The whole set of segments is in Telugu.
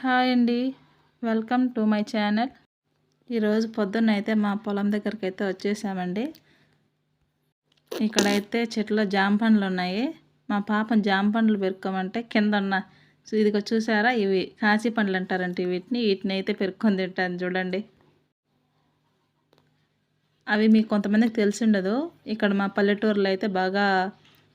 హాయ్ అండి, వెల్కమ్ టు మై ఛానల్. ఈరోజు పొద్దున్న అయితే మా పొలం దగ్గరికి అయితే వచ్చేసామండి. ఇక్కడైతే చెట్లో జామ పండ్లు ఉన్నాయి. మా పాప జామ పండ్లు పెరుక్కోమంటే కింద ఉన్న ఇదిగో చూసారా, ఇవి కాశీ పండ్లు అంటారంటే వీటిని అయితే పెరుక్కొని తింటాను చూడండి. అవి మీకు కొంతమందికి తెలిసి ఉండదు, ఇక్కడ మా పల్లెటూరులో అయితే బాగా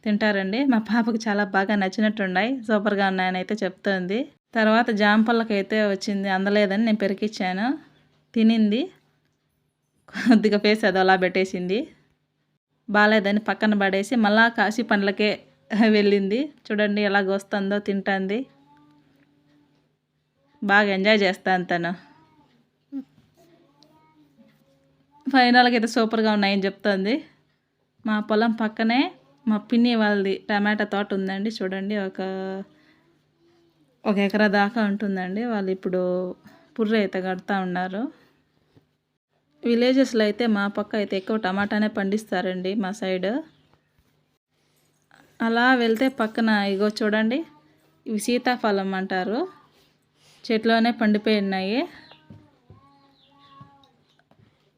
తింటారండి. మా పాపకు చాలా బాగా నచ్చినట్టున్నాయి, సూపర్గా ఉన్నాయని అయితే చెప్తుంది. తర్వాత జామ పళ్ళకైతే వచ్చింది, అందలేదని నేను పెరికిచ్చాను, తినింది. కొద్దిగా ఫేస్ అది అలా పెట్టేసింది, బాగాలేదని పక్కన పడేసి మళ్ళా కాశీ పండ్లకే వెళ్ళింది. చూడండి ఎలాగ వస్తుందో, తింటుంది. బాగా ఎంజాయ్ చేస్తాను తను. ఫైనల్గా అయితే సూపర్గా ఉన్నాయని చెప్తుంది. మా పొలం పక్కనే మా పిన్ని వాళ్ళది టమాటా తోట ఉందండి. చూడండి ఒక ఎకరా దాకా ఉంటుందండి. వాళ్ళు ఇప్పుడు పుర్రె అయితే కడతా ఉన్నారు. విలేజెస్లో అయితే మా పక్క అయితే ఎక్కువ టమాటానే పండిస్తారండి మా సైడ్. అలా వెళ్తే పక్కన ఇగో చూడండి, ఇవి సీతాఫలం అంటారు, చెట్లోనే పండిపోయి ఉన్నాయి.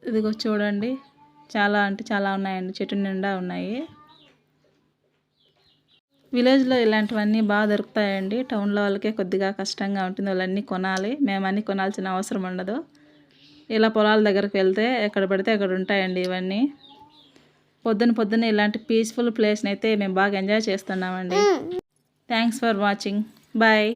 ఇదిగో చూడండి, చాలా అంటే చాలా ఉన్నాయండి, చెట్టు నిండా ఉన్నాయి. విలేజ్లో ఇలాంటివన్నీ బాగా దొరుకుతాయండి. టౌన్లో వాళ్ళకే కొద్దిగా కష్టంగా ఉంటుంది, వాళ్ళన్నీ కొనాలి. మేమన్నీ కొనాల్సిన అవసరం ఉండదు. ఇలా పొలాల దగ్గరికి వెళ్తే ఎక్కడ పడితే అక్కడ ఉంటాయండి ఇవన్నీ. పొద్దున ఇలాంటి పీస్ఫుల్ ప్లేస్ని అయితే మేము బాగా ఎంజాయ్ చేస్తున్నామండి. Thanks for watching. బాయ్.